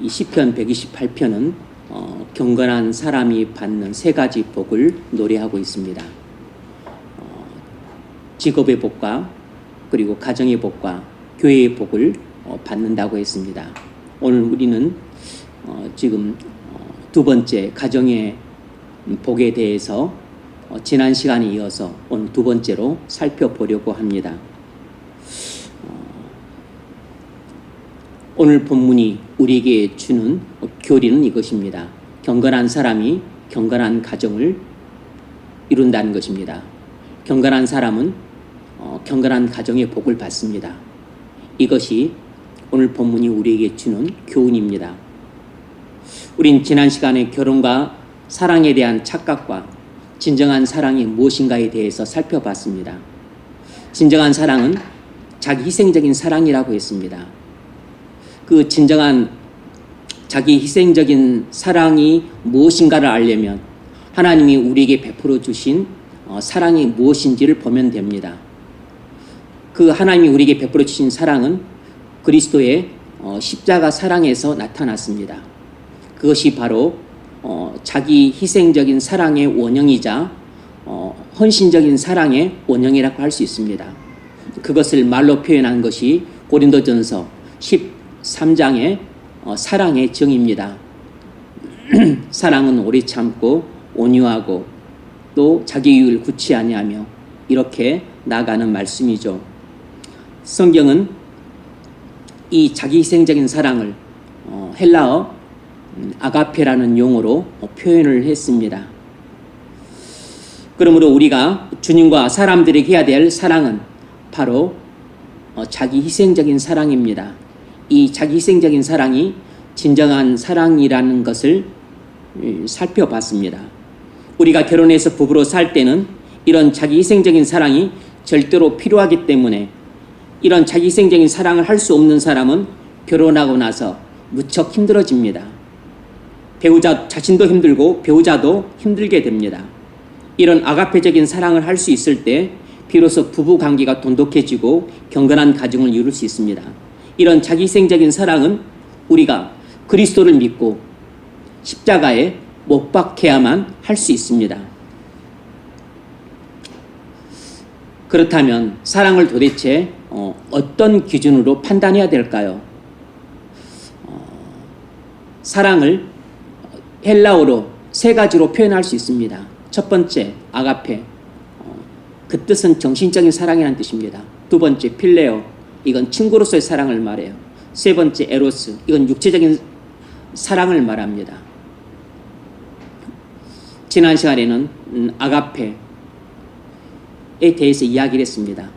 이 시편 128편은 경건한 사람이 받는 세 가지 복을 노래하고 있습니다. 직업의 복과 그리고 가정의 복과 교회의 복을 받는다고 했습니다. 오늘 우리는 지금 두 번째 가정의 복에 대해서 지난 시간에 이어서 오늘 두 번째로 살펴보려고 합니다. 오늘 본문이 우리에게 주는 교리는 이것입니다. 경건한 사람이 경건한 가정을 이룬다는 것입니다. 경건한 사람은 경건한 가정의 복을 받습니다. 이것이 오늘 본문이 우리에게 주는 교훈입니다. 우린 지난 시간에 결혼과 사랑에 대한 착각과 진정한 사랑이 무엇인가에 대해서 살펴봤습니다. 진정한 사랑은 자기 희생적인 사랑이라고 했습니다. 그 진정한 자기 희생적인 사랑이 무엇인가를 알려면 하나님이 우리에게 베풀어 주신 사랑이 무엇인지를 보면 됩니다. 그 하나님이 우리에게 베풀어 주신 사랑은 그리스도의 십자가 사랑에서 나타났습니다. 그것이 바로 자기 희생적인 사랑의 원형이자 헌신적인 사랑의 원형이라고 할 수 있습니다. 그것을 말로 표현한 것이 고린도전서 13장의 사랑의 정의입니다. 사랑은 오래 참고 온유하고 또 자기 이익을 굳이 아니하며 이렇게 나아가는 말씀이죠. 성경은 이 자기 희생적인 사랑을 헬라어 아가페라는 용어로 표현을 했습니다. 그러므로 우리가 주님과 사람들에게 해야 될 사랑은 바로 자기 희생적인 사랑입니다. 이 자기 희생적인 사랑이 진정한 사랑이라는 것을 살펴봤습니다. 우리가 결혼해서 부부로 살 때는 이런 자기 희생적인 사랑이 절대로 필요하기 때문에 이런 자기 희생적인 사랑을 할 수 없는 사람은 결혼하고 나서 무척 힘들어집니다. 배우자 자신도 힘들고 배우자도 힘들게 됩니다. 이런 아가페적인 사랑을 할 수 있을 때 비로소 부부 관계가 돈독해지고 경건한 가정을 이룰 수 있습니다. 이런 자기 희생적인 사랑은 우리가 그리스도를 믿고 십자가에 못 박혀야만 할 수 있습니다. 그렇다면 사랑을 도대체 어떤 기준으로 판단해야 될까요? 사랑을 헬라어로 세 가지로 표현할 수 있습니다. 첫 번째, 아가페. 그 뜻은 정신적인 사랑이라는 뜻입니다. 두 번째, 필레오. 이건 친구로서의 사랑을 말해요. 세 번째, 에로스. 이건 육체적인 사랑을 말합니다. 지난 시간에는 아가페에 대해서 이야기를 했습니다.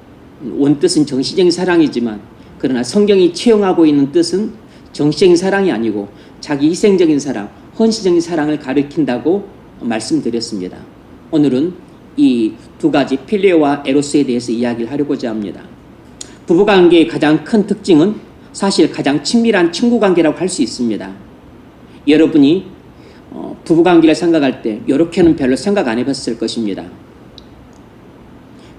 원뜻은 정신적인 사랑이지만 그러나 성경이 채용하고 있는 뜻은 정신적인 사랑이 아니고 자기 희생적인 사랑, 헌신적인 사랑을 가리킨다고 말씀드렸습니다. 오늘은 이 두 가지 필레오와 에로스에 대해서 이야기를 하려고자 합니다. 부부관계의 가장 큰 특징은 사실 가장 친밀한 친구관계라고 할 수 있습니다. 여러분이 부부관계를 생각할 때 이렇게는 별로 생각 안 해봤을 것입니다.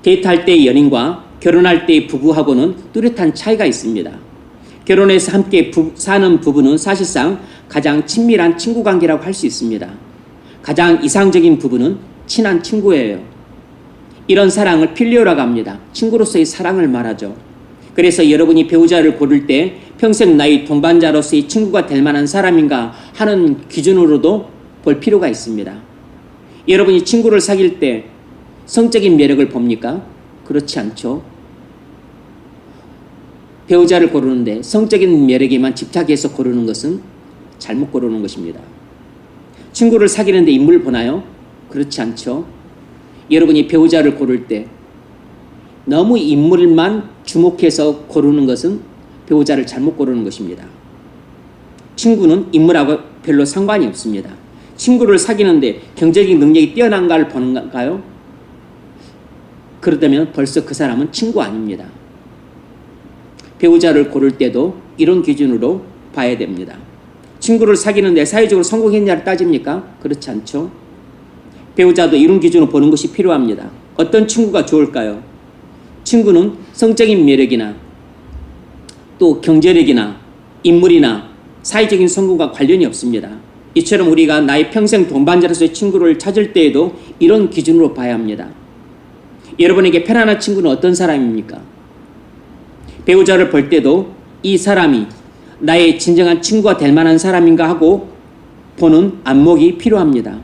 데이트할 때의 연인과 결혼할 때의 부부하고는 뚜렷한 차이가 있습니다. 결혼해서 함께 사는 부부는 사실상 가장 친밀한 친구관계라고 할 수 있습니다. 가장 이상적인 부부는 친한 친구예요. 이런 사랑을 필리오라고 합니다. 친구로서의 사랑을 말하죠. 그래서 여러분이 배우자를 고를 때 평생 나의 동반자로서의 친구가 될 만한 사람인가 하는 기준으로도 볼 필요가 있습니다. 여러분이 친구를 사귈 때 성적인 매력을 봅니까? 그렇지 않죠. 배우자를 고르는데 성적인 매력에만 집착해서 고르는 것은 잘못 고르는 것입니다. 친구를 사귀는데 인물을 보나요? 그렇지 않죠. 여러분이 배우자를 고를 때 너무 인물만 주목해서 고르는 것은 배우자를 잘못 고르는 것입니다. 친구는 인물하고 별로 상관이 없습니다. 친구를 사귀는데 경제적인 능력이 뛰어난가를 보는가요? 그렇다면 벌써 그 사람은 친구 아닙니다. 배우자를 고를 때도 이런 기준으로 봐야 됩니다. 친구를 사귀는데 사회적으로 성공했냐를 따집니까? 그렇지 않죠. 배우자도 이런 기준으로 보는 것이 필요합니다. 어떤 친구가 좋을까요? 친구는 성적인 매력이나 또 경제력이나 인물이나 사회적인 성공과 관련이 없습니다. 이처럼 우리가 나의 평생 동반자로서의 친구를 찾을 때에도 이런 기준으로 봐야 합니다. 여러분에게 편안한 친구는 어떤 사람입니까? 배우자를 볼 때도 이 사람이 나의 진정한 친구가 될 만한 사람인가 하고 보는 안목이 필요합니다.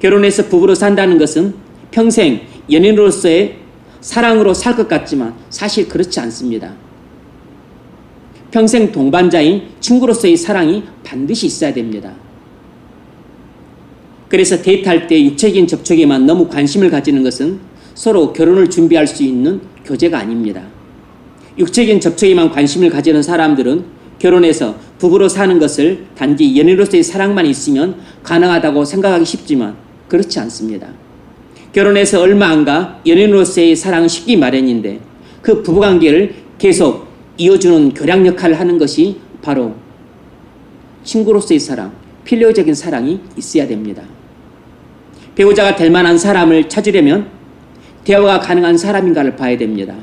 결혼해서 부부로 산다는 것은 평생 연인으로서의 사랑으로 살 것 같지만 사실 그렇지 않습니다. 평생 동반자인 친구로서의 사랑이 반드시 있어야 됩니다. 그래서 데이트할 때 육체적인 접촉에만 너무 관심을 가지는 것은 서로 결혼을 준비할 수 있는 교제가 아닙니다. 육체적인 접촉에만 관심을 가지는 사람들은 결혼해서 부부로 사는 것을 단지 연인으로서의 사랑만 있으면 가능하다고 생각하기 쉽지만 그렇지 않습니다. 결혼해서 얼마 안 가 연인으로서의 사랑은 식기 마련인데 그 부부관계를 계속 이어주는 교량 역할을 하는 것이 바로 친구로서의 사랑, 필요적인 사랑이 있어야 됩니다. 배우자가 될 만한 사람을 찾으려면 대화가 가능한 사람인가를 봐야 됩니다.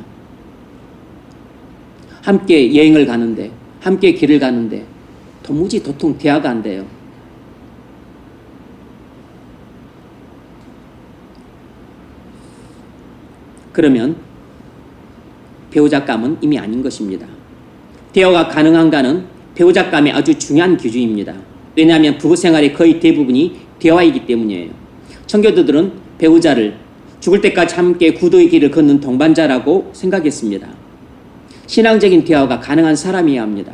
함께 여행을 가는데, 함께 길을 가는데 도무지 도통 대화가 안 돼요. 그러면 배우자감은 이미 아닌 것입니다. 대화가 가능한가는 배우자감의 아주 중요한 기준입니다. 왜냐하면 부부 생활의 거의 대부분이 대화이기 때문이에요. 청교도들은 배우자를 죽을 때까지 함께 구도의 길을 걷는 동반자라고 생각했습니다. 신앙적인 대화가 가능한 사람이어야 합니다.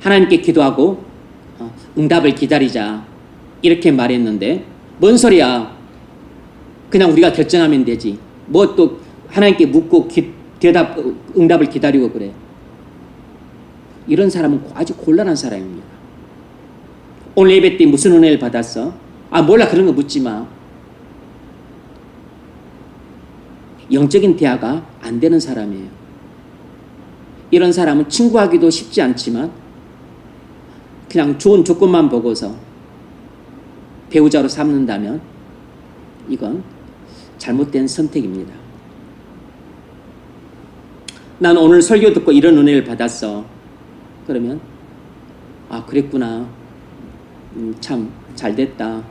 하나님께 기도하고 응답을 기다리자 이렇게 말했는데 뭔 소리야? 그냥 우리가 결정하면 되지. 뭐 또 하나님께 묻고 응답을 기다리고 그래. 이런 사람은 아주 곤란한 사람입니다. 오늘 예배 때 무슨 은혜를 받았어? 몰라, 그런 거 묻지 마. 영적인 대화가 안 되는 사람이에요. 이런 사람은 친구하기도 쉽지 않지만 그냥 좋은 조건만 보고서 배우자로 삼는다면 이건 잘못된 선택입니다. 난 오늘 설교 듣고 이런 은혜를 받았어. 그러면 그랬구나. 참 잘됐다.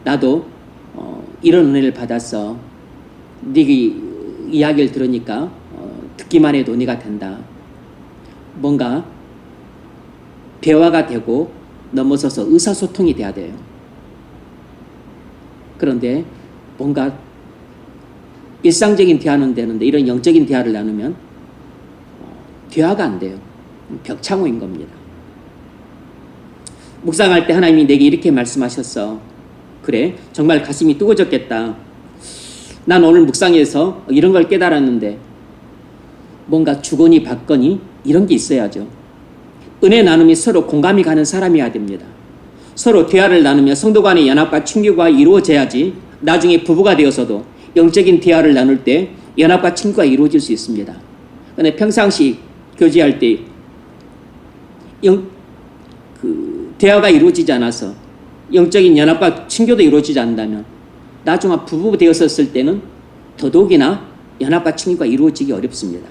나도 이런 은혜를 받았어. 네 이야기를 들으니까 듣기만 해도 은혜가 된다. 뭔가 대화가 되고 넘어서서 의사소통이 돼야 돼요. 그런데 뭔가 일상적인 대화는 되는데 이런 영적인 대화를 나누면 대화가 안 돼요. 벽창호인 겁니다. 묵상할 때 하나님이 내게 이렇게 말씀하셨어. 그래, 정말 가슴이 뜨거워졌겠다. 난 오늘 묵상에서 이런 걸 깨달았는데 뭔가 주거니 받거니 이런 게 있어야죠. 은혜 나눔이 서로 공감이 가는 사람이어야 됩니다. 서로 대화를 나누며 성도 간의 연합과 친교가 이루어져야지 나중에 부부가 되어서도 영적인 대화를 나눌 때 연합과 친구가 이루어질 수 있습니다. 그런데 평상시 교제할 때 대화가 이루어지지 않아서 영적인 연합과 친교도 이루어지지 않는다면 나중에 부부 되었을 때는 더더욱이나 연합과 친교가 이루어지기 어렵습니다.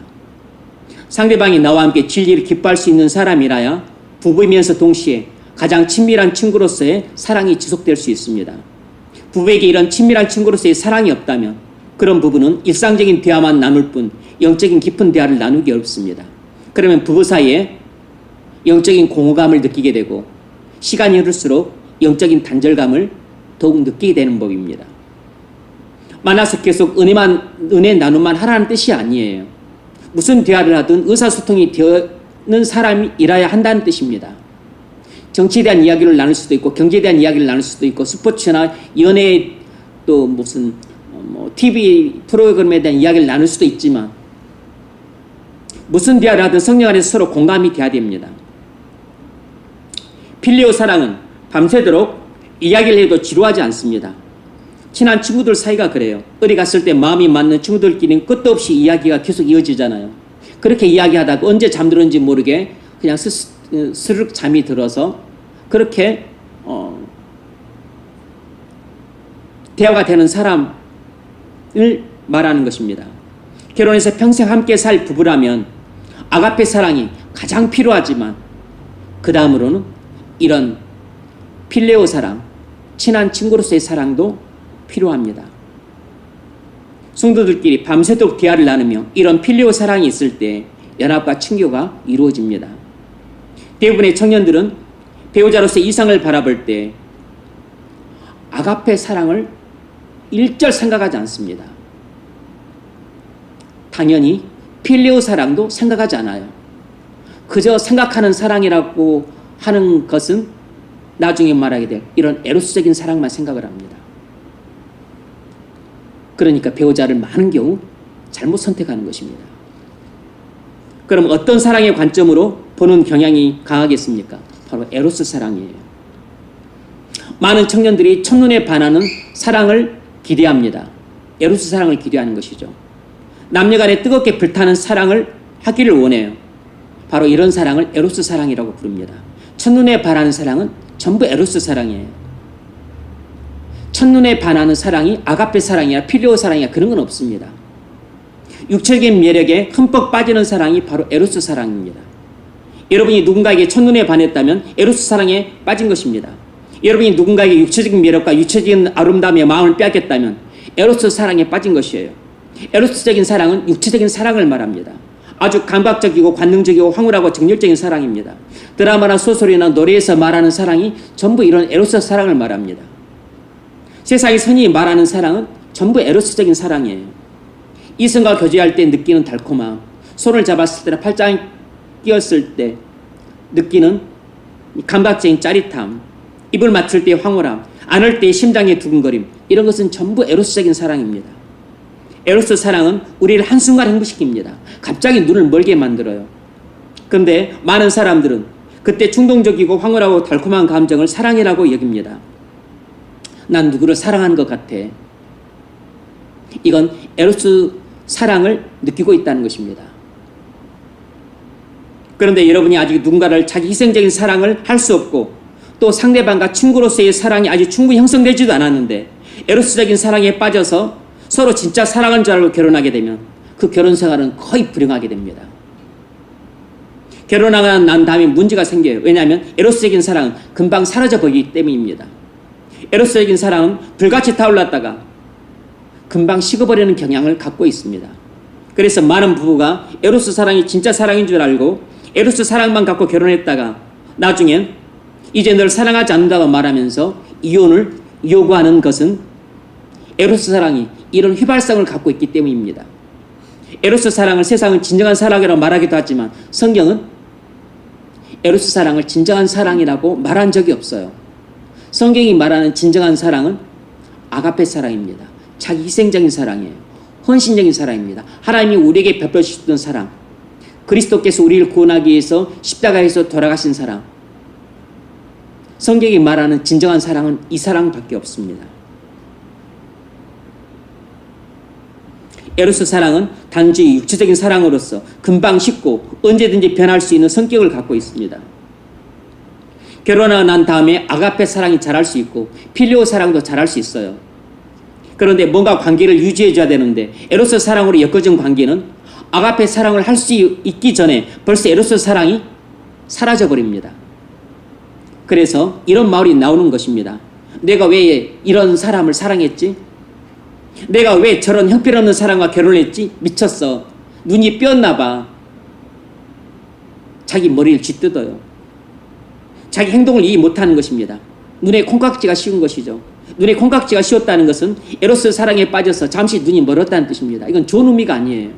상대방이 나와 함께 진리를 기뻐할 수 있는 사람이라야 부부이면서 동시에 가장 친밀한 친구로서의 사랑이 지속될 수 있습니다. 부부에게 이런 친밀한 친구로서의 사랑이 없다면 그런 부부는 일상적인 대화만 나눌 뿐 영적인 깊은 대화를 나누기 어렵습니다. 그러면 부부 사이에 영적인 공허감을 느끼게 되고 시간이 흐를수록 영적인 단절감을 더욱 느끼게 되는 법입니다. 만나서 계속 은혜 나눔만 하라는 뜻이 아니에요. 무슨 대화를 하든 의사소통이 되는 사람이라야 한다는 뜻입니다. 정치에 대한 이야기를 나눌 수도 있고 경제에 대한 이야기를 나눌 수도 있고 스포츠나 연애 또 무슨 TV 프로그램에 대한 이야기를 나눌 수도 있지만 무슨 대화를 하든 성령 안에서 서로 공감이 돼야 됩니다. 필리오 사랑은 밤새도록 이야기를 해도 지루하지 않습니다. 친한 친구들 사이가 그래요. 어디 갔을 때 마음이 맞는 친구들끼리는 끝도 없이 이야기가 계속 이어지잖아요. 그렇게 이야기하다가 언제 잠들었는지 모르게 그냥 스르륵 잠이 들어서 그렇게 대화가 되는 사람을 말하는 것입니다. 결혼해서 평생 함께 살 부부라면 아가페 사랑이 가장 필요하지만 그 다음으로는 이런 필레오 사랑, 친한 친구로서의 사랑도 필요합니다. 성도들끼리 밤새도록 대화를 나누며 이런 필레오 사랑이 있을 때 연합과 친교가 이루어집니다. 대부분의 청년들은 배우자로서 이상을 바라볼 때 아가페 사랑을 일절 생각하지 않습니다. 당연히 필레오 사랑도 생각하지 않아요. 그저 생각하는 사랑이라고 하는 것은 나중에 말하게 될 이런 에로스적인 사랑만 생각을 합니다. 그러니까 배우자를 많은 경우 잘못 선택하는 것입니다. 그럼 어떤 사랑의 관점으로 보는 경향이 강하겠습니까? 바로 에로스 사랑이에요. 많은 청년들이 첫눈에 반하는 사랑을 기대합니다. 에로스 사랑을 기대하는 것이죠. 남녀간에 뜨겁게 불타는 사랑을 하기를 원해요. 바로 이런 사랑을 에로스 사랑이라고 부릅니다. 첫눈에 반하는 사랑은 전부 에로스 사랑이에요. 첫눈에 반하는 사랑이 아가페 사랑이야 필레오 사랑이야 그런 건 없습니다. 육체적인 매력에 흠뻑 빠지는 사랑이 바로 에로스 사랑입니다. 여러분이 누군가에게 첫눈에 반했다면 에로스 사랑에 빠진 것입니다. 여러분이 누군가에게 육체적인 매력과 육체적인 아름다움에 마음을 빼앗겼다면 에로스 사랑에 빠진 것이에요. 에로스적인 사랑은 육체적인 사랑을 말합니다. 아주 감각적이고 관능적이고 황홀하고 정열적인 사랑입니다. 드라마나 소설이나 노래에서 말하는 사랑이 전부 이런 에로스 사랑을 말합니다. 세상이 흔히 말하는 사랑은 전부 에로스적인 사랑이에요. 이성과 교제할 때 느끼는 달콤함, 손을 잡았을 때나 팔짱 끼었을 때 느끼는 감각적인 짜릿함, 입을 맞출 때의 황홀함, 안을 때의 심장의 두근거림, 이런 것은 전부 에로스적인 사랑입니다. 에로스 사랑은 우리를 한순간 행복시킵니다. 갑자기 눈을 멀게 만들어요. 그런데 많은 사람들은 그때 충동적이고 황홀하고 달콤한 감정을 사랑이라고 여깁니다. 난 누구를 사랑하는 것 같아. 이건 에로스 사랑을 느끼고 있다는 것입니다. 그런데 여러분이 아직 누군가를 자기 희생적인 사랑을 할 수 없고 또 상대방과 친구로서의 사랑이 아직 충분히 형성되지도 않았는데 에로스적인 사랑에 빠져서 서로 진짜 사랑한 줄 알고 결혼하게 되면 그 결혼 생활은 거의 불행하게 됩니다. 결혼하고 난 다음에 문제가 생겨요. 왜냐하면 에로스적인 사랑은 금방 사라져 버리기 때문입니다. 에로스적인 사랑은 불같이 타올랐다가 금방 식어버리는 경향을 갖고 있습니다. 그래서 많은 부부가 에로스 사랑이 진짜 사랑인 줄 알고 에로스 사랑만 갖고 결혼했다가 나중엔 이제 널 사랑하지 않는다고 말하면서 이혼을 요구하는 것은 에로스 사랑이 이런 휘발성을 갖고 있기 때문입니다. 에로스 사랑을 세상은 진정한 사랑이라고 말하기도 하지만 성경은 에로스 사랑을 진정한 사랑이라고 말한 적이 없어요. 성경이 말하는 진정한 사랑은 아가페 사랑입니다. 자기 희생적인 사랑이에요. 헌신적인 사랑입니다. 하나님이 우리에게 베풀어 주셨던 사랑, 그리스도께서 우리를 구원하기 위해서 십자가에서 돌아가신 사랑, 성경이 말하는 진정한 사랑은 이 사랑밖에 없습니다. 에로스 사랑은 단지 육체적인 사랑으로서 금방 식고 언제든지 변할 수 있는 성격을 갖고 있습니다. 결혼하고 난 다음에 아가페 사랑이 자랄 수 있고 필레오 사랑도 자랄 수 있어요. 그런데 뭔가 관계를 유지해 줘야 되는데 에로스 사랑으로 엮어진 관계는 아가페 사랑을 할 수 있기 전에 벌써 에로스 사랑이 사라져 버립니다. 그래서 이런 말이 나오는 것입니다. 내가 왜 이런 사람을 사랑했지? 내가 왜 저런 형편없는 사람과 결혼했지? 미쳤어. 눈이 삐었나 봐. 자기 머리를 쥐뜯어요. 자기 행동을 이해 못하는 것입니다. 눈에 콩깍지가 씌운 것이죠. 눈에 콩깍지가 씌웠다는 것은 에로스 사랑에 빠져서 잠시 눈이 멀었다는 뜻입니다. 이건 좋은 의미가 아니에요.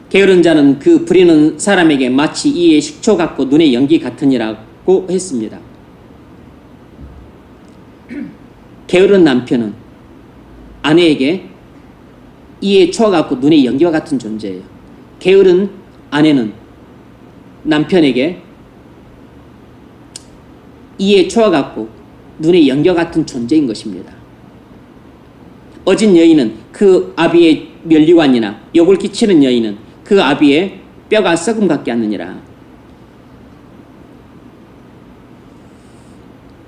게으른 자는 그 부리는 사람에게 마치 이의 식초 같고 눈의 연기 같으니라고 했습니다. 게으른 남편은 아내에게 이의 초 같고 눈의 연기와 같은 존재예요. 게으른 아내는 남편에게 이의 초와 같고 눈의 연기와 같은 존재인 것입니다. 어진 여인은 그 아비의 면류관이나 욕을 끼치는 여인은 그 아비의 뼈가 썩음 같게 하느니라.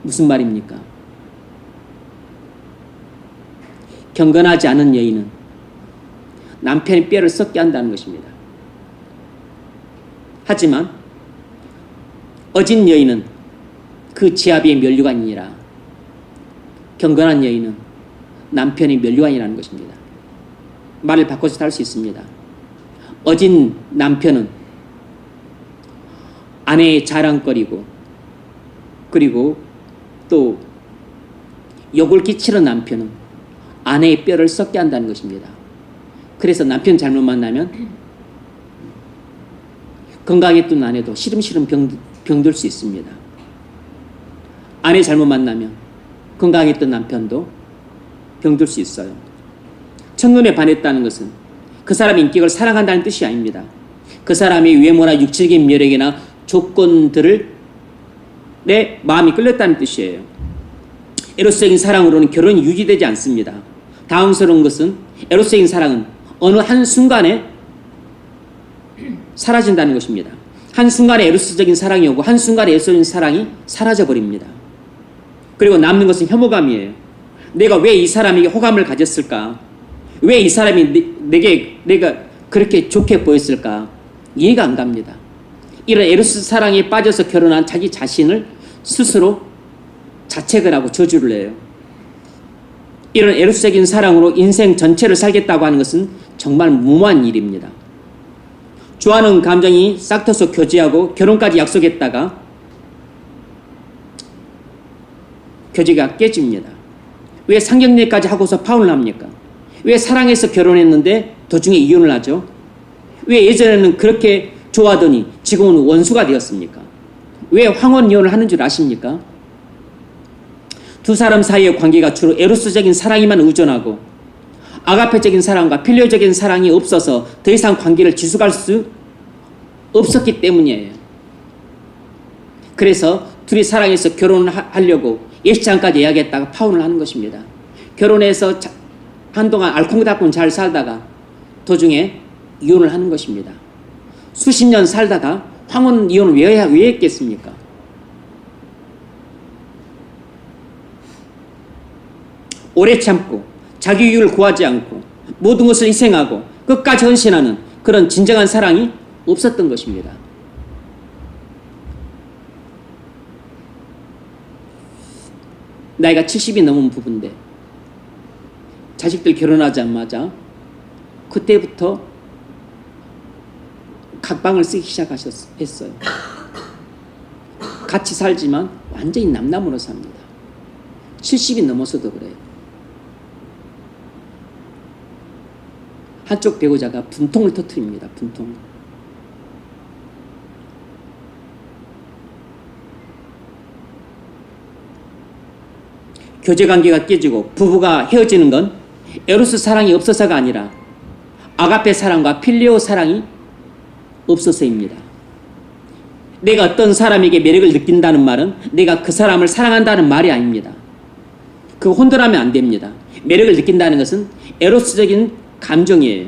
무슨 말입니까? 경건하지 않은 여인은 남편의 뼈를 썩게 한다는 것입니다. 하지만 어진 여인은 그 지아비의 면류관이니라. 경건한 여인은 남편의 면류관이라는 것입니다. 말을 바꿔서 할 수 있습니다. 어진 남편은 아내의 자랑거리고, 그리고 또 욕을 끼치는 남편은 아내의 뼈를 썩게 한다는 것입니다. 그래서 남편 잘못 만나면 건강했던 아내도 시름시름 병들 수 있습니다. 아내 잘못 만나면 건강했던 남편도 병들 수 있어요. 첫눈에 반했다는 것은 그 사람의 인격을 사랑한다는 뜻이 아닙니다. 그 사람의 외모나 육체적인 매력이나 조건들을 내 마음이 끌렸다는 뜻이에요. 에로스적인 사랑으로는 결혼이 유지되지 않습니다. 당황스러운 것은 에로스적인 사랑은 어느 한순간에 사라진다는 것입니다. 한순간에 에로스적인 사랑이 오고 한순간에 에로스적인 사랑이 사라져버립니다. 그리고 남는 것은 혐오감이에요. 내가 왜 이 사람에게 호감을 가졌을까? 왜 이 사람이 내가 그렇게 좋게 보였을까? 이해가 안 갑니다. 이런 에로스 사랑에 빠져서 결혼한 자기 자신을 스스로 자책을 하고 저주를 해요. 이런 에로스적인 사랑으로 인생 전체를 살겠다고 하는 것은 정말 무모한 일입니다. 좋아하는 감정이 싹터서 교제하고 결혼까지 약속했다가 교제가 깨집니다. 왜 상견례까지 하고서 파혼을 합니까? 왜 사랑해서 결혼했는데 도중에 이혼을 하죠? 왜 예전에는 그렇게 좋아하더니 지금은 원수가 되었습니까? 왜 황혼 이혼을 하는 줄 아십니까? 두 사람 사이의 관계가 주로 에로스적인 사랑에만 의존하고 아가페적인 사랑과 필요적인 사랑이 없어서 더 이상 관계를 지속할 수 없었기 때문이에요. 그래서 둘이 사랑해서 결혼을 하려고 예식장까지 예약했다가 파혼을 하는 것입니다. 결혼해서 한동안 알콩달콩 잘 살다가 도중에 이혼을 하는 것입니다. 수십 년 살다가 황혼 이혼을 왜 했겠습니까? 오래 참고 자기 이익을 구하지 않고 모든 것을 희생하고 끝까지 헌신하는 그런 진정한 사랑이 없었던 것입니다. 나이가 70이 넘은 부부인데 자식들 결혼하자마자 그때부터 각방을 쓰기 시작했어요. 같이 살지만 완전히 남남으로 삽니다. 70이 넘어서도 그래요. 한쪽 배우자가 분통을 터뜨립니다. 분통. 교제관계가 깨지고 부부가 헤어지는 건 에로스 사랑이 없어서가 아니라 아가페 사랑과 필레오 사랑이 없어서입니다. 내가 어떤 사람에게 매력을 느낀다는 말은 내가 그 사람을 사랑한다는 말이 아닙니다. 그거 혼돈하면 안 됩니다. 매력을 느낀다는 것은 에로스적인 감정이에요.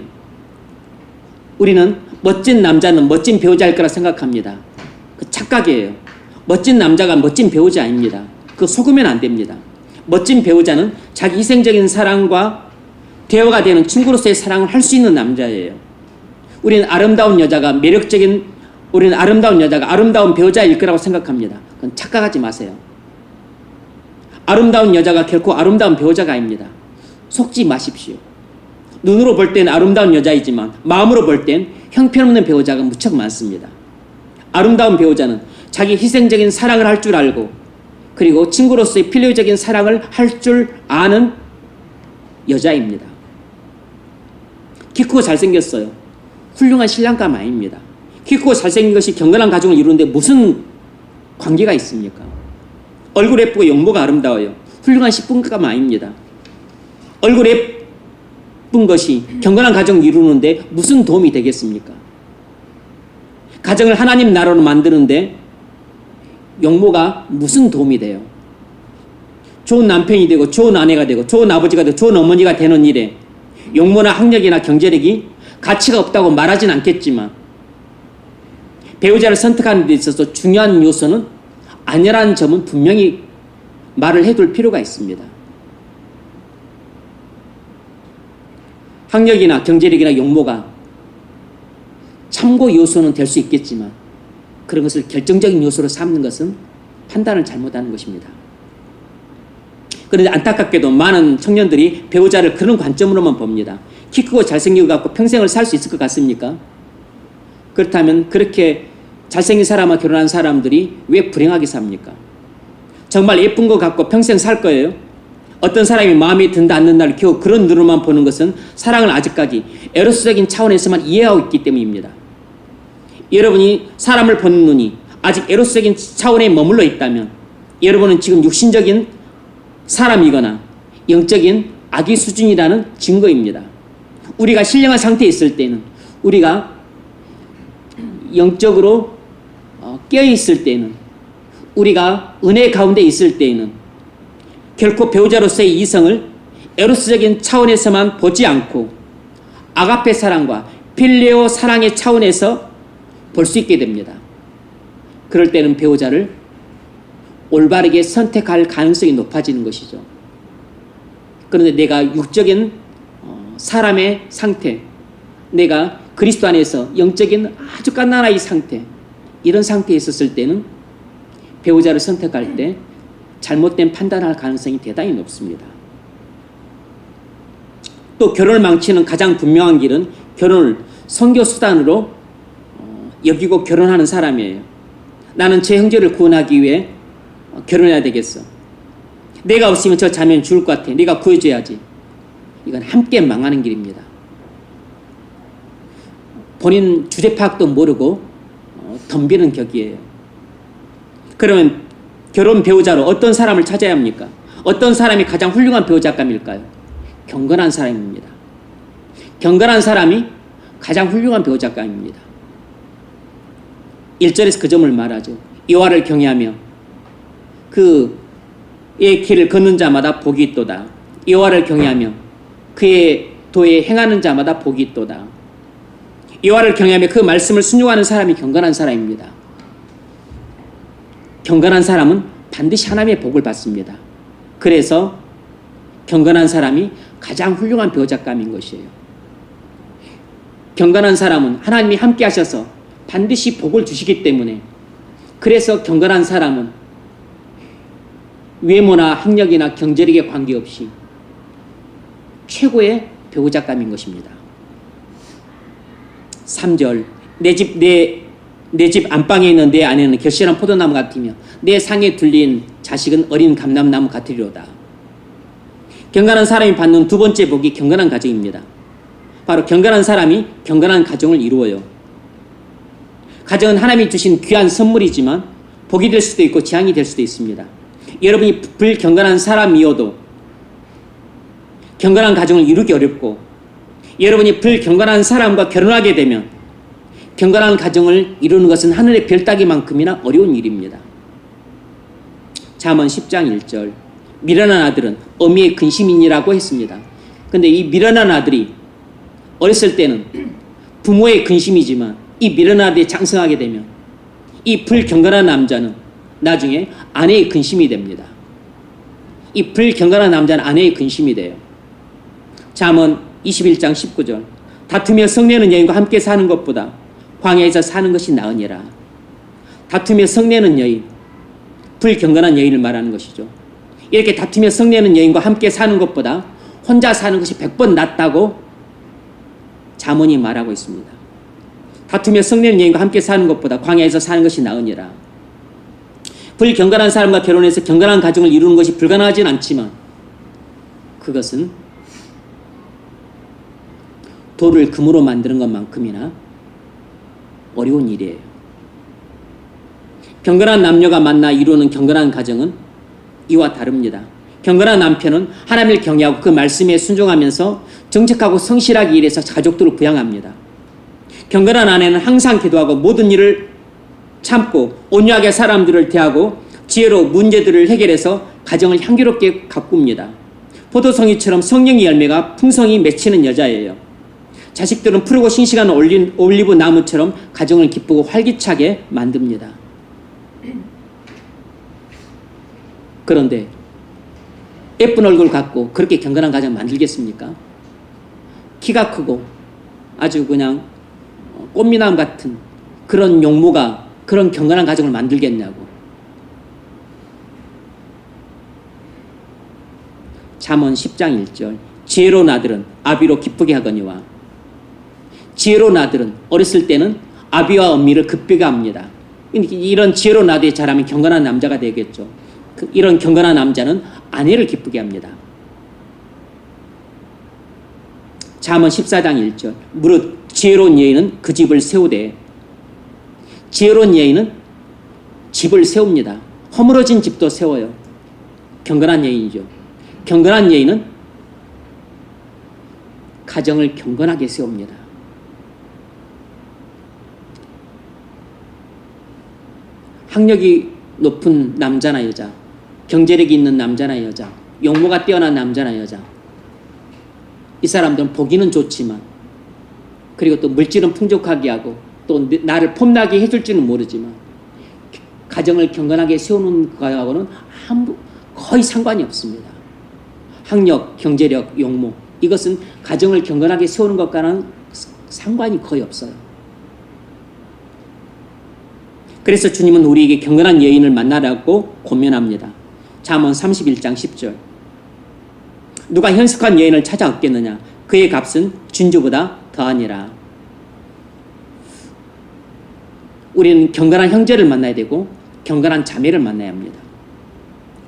우리는 멋진 남자는 멋진 배우자일 거라 생각합니다. 그 착각이에요. 멋진 남자가 멋진 배우자 아닙니다. 그거 속으면 안 됩니다. 멋진 배우자는 자기 희생적인 사랑과 대화가 되는 친구로서의 사랑을 할 수 있는 남자예요. 우리는 아름다운 여자가 아름다운 배우자일 거라고 생각합니다. 그건 착각하지 마세요. 아름다운 여자가 결코 아름다운 배우자가 아닙니다. 속지 마십시오. 눈으로 볼 땐 아름다운 여자이지만 마음으로 볼 땐 형편없는 배우자가 무척 많습니다. 아름다운 배우자는 자기 희생적인 사랑을 할 줄 알고 그리고 친구로서의 필요적인 사랑을 할 줄 아는 여자입니다. 키 크고 잘생겼어요. 훌륭한 신랑감 아닙니다. 키 크고 잘생긴 것이 경건한 가정을 이루는데 무슨 관계가 있습니까? 얼굴 예쁘고 용모가 아름다워요. 훌륭한 신분감 아닙니다. 얼굴 예쁜 것이 경건한 가정을 이루는데 무슨 도움이 되겠습니까? 가정을 하나님 나라로 만드는데 용모가 무슨 도움이 돼요? 좋은 남편이 되고 좋은 아내가 되고 좋은 아버지가 되고 좋은 어머니가 되는 일에 용모나 학력이나 경제력이 가치가 없다고 말하진 않겠지만 배우자를 선택하는 데 있어서 중요한 요소는 아니라는 점은 분명히 말을 해둘 필요가 있습니다. 학력이나 경제력이나 용모가 참고 요소는 될 수 있겠지만 그런 것을 결정적인 요소로 삼는 것은 판단을 잘못하는 것입니다. 그런데 안타깝게도 많은 청년들이 배우자를 그런 관점으로만 봅니다. 키 크고 잘생기고 갖고 평생을 살 수 있을 것 같습니까? 그렇다면 그렇게 잘생긴 사람과 결혼한 사람들이 왜 불행하게 삽니까? 정말 예쁜 것 같고 평생 살 거예요? 어떤 사람이 마음에 든다 안 든다를 겨우 그런 눈으로만 보는 것은 사랑을 아직까지 에로스적인 차원에서만 이해하고 있기 때문입니다. 여러분이 사람을 보는 눈이 아직 에로스적인 차원에 머물러 있다면 여러분은 지금 육신적인 사람이거나 영적인 아기 수준이라는 증거입니다. 우리가 신령한 상태에 있을 때는, 우리가 영적으로 깨어있을 때는, 우리가 은혜 가운데 있을 때에는 결코 배우자로서의 이성을 에로스적인 차원에서만 보지 않고 아가페 사랑과 필레오 사랑의 차원에서 볼 수 있게 됩니다. 그럴 때는 배우자를 올바르게 선택할 가능성이 높아지는 것이죠. 그런데 내가 육적인 사람의 상태, 내가 그리스도 안에서 영적인 아주 갓난아이 상태, 이런 상태에 있었을 때는 배우자를 선택할 때 잘못된 판단할 가능성이 대단히 높습니다. 또 결혼을 망치는 가장 분명한 길은 결혼을 선교 수단으로 여기고 결혼하는 사람이에요. 나는 제 형제를 구원하기 위해 결혼해야 되겠어. 내가 없으면 저 자매는 죽을 것 같아. 네가 구해줘야지. 이건 함께 망하는 길입니다. 본인 주제 파악도 모르고 덤비는 격이에요. 그러면 결혼 배우자로 어떤 사람을 찾아야 합니까? 어떤 사람이 가장 훌륭한 배우자감일까요? 경건한 사람입니다. 경건한 사람이 가장 훌륭한 배우자감입니다. 1절에서 그 점을 말하죠. 여호와를 경외하며 그의 길을 걷는 자마다 복이 있도다. 여호와를 경외하며 그의 도에 행하는 자마다 복이 있도다. 여호와를 경외하며 그 말씀을 순종하는 사람이 경건한 사람입니다. 경건한 사람은 반드시 하나님의 복을 받습니다. 그래서 경건한 사람이 가장 훌륭한 배우자감인 것이에요. 경건한 사람은 하나님이 함께 하셔서 반드시 복을 주시기 때문에, 그래서 경건한 사람은 외모나 학력이나 경제력에 관계없이 최고의 배우자감인 것입니다. 3절, 내 집 안방에 있는 내 아내는 결실한 포도나무 같으며 내 상에 둘린 자식은 어린 감람나무 같으리로다. 경건한 사람이 받는 두 번째 복이 경건한 가정입니다. 바로 경건한 사람이 경건한 가정을 이루어요. 가정은 하나님이 주신 귀한 선물이지만 복이 될 수도 있고 재앙이 될 수도 있습니다. 여러분이 불경건한 사람이어도 경건한 가정을 이루기 어렵고, 여러분이 불경건한 사람과 결혼하게 되면 경건한 가정을 이루는 것은 하늘의 별 따기만큼이나 어려운 일입니다. 잠언 10장 1절, 미련한 아들은 어미의 근심이니라고 했습니다. 그런데 이 미련한 아들이 어렸을 때는 부모의 근심이지만 이 미련한 아들이 장성하게 되면 이 불경건한 남자는 나중에 아내의 근심이 됩니다. 이 불경건한 남자는 아내의 근심이 돼요. 잠언 21장 19절, 다투며 성내는 여인과 함께 사는 것보다 광야에서 사는 것이 나으니라. 다투며 성내는 여인, 불경건한 여인을 말하는 것이죠. 이렇게 다투며 성내는 여인과 함께 사는 것보다 혼자 사는 것이 100번 낫다고 잠언이 말하고 있습니다. 다투며 성내는 여인과 함께 사는 것보다 광야에서 사는 것이 나으니라. 불경건한 사람과 결혼해서 경건한 가정을 이루는 것이 불가능하진 않지만 그것은 돌을 금으로 만드는 것만큼이나 어려운 일이에요. 경건한 남녀가 만나 이루는 경건한 가정은 이와 다릅니다. 경건한 남편은 하나님을 경외하고 그 말씀에 순종하면서 정직하고 성실하게 일해서 가족들을 부양합니다. 경건한 아내는 항상 기도하고 모든 일을 참고 온유하게 사람들을 대하고 지혜로 문제들을 해결해서 가정을 향기롭게 가꿉니다. 포도송이처럼 성령의 열매가 풍성히 맺히는 여자예요. 자식들은 푸르고 싱싱한 올리브 나무처럼 가정을 기쁘고 활기차게 만듭니다. 그런데 예쁜 얼굴 갖고 그렇게 경건한 가정 만들겠습니까? 키가 크고 아주 그냥 꽃미남 같은 그런 용모가 그런 경건한 가정을 만들겠냐고. 잠언 10장 1절 지혜로운 아들은 아비로 기쁘게 하거니와. 지혜로운 아들은 어렸을 때는 아비와 엄미를 기쁘게 합니다. 이런 지혜로운 아들이 자라면 경건한 남자가 되겠죠. 이런 경건한 남자는 아내를 기쁘게 합니다. 잠언 14장 1절 무릇 지혜로운 여인은 그 집을 세우되. 지혜로운 여인은 집을 세웁니다. 허물어진 집도 세워요. 경건한 여인이죠. 경건한 여인은 가정을 경건하게 세웁니다. 학력이 높은 남자나 여자, 경제력이 있는 남자나 여자, 용모가 뛰어난 남자나 여자, 이 사람들은 보기는 좋지만, 그리고 또 물질은 풍족하게 하고 또 나를 폼나게 해줄 줄은 모르지만 가정을 경건하게 세우는 거하고는 거의 상관이 없습니다. 학력, 경제력, 용모, 이것은 가정을 경건하게 세우는 것과는 상관이 거의 없어요. 그래서 주님은 우리에게 경건한 여인을 만나라고 권면합니다. 잠언 31장 10절 누가 현숙한 여인을 찾아 얻겠느냐? 그의 값은 진주보다 더하니라. 우리는 경건한 형제를 만나야 되고 경건한 자매를 만나야 합니다.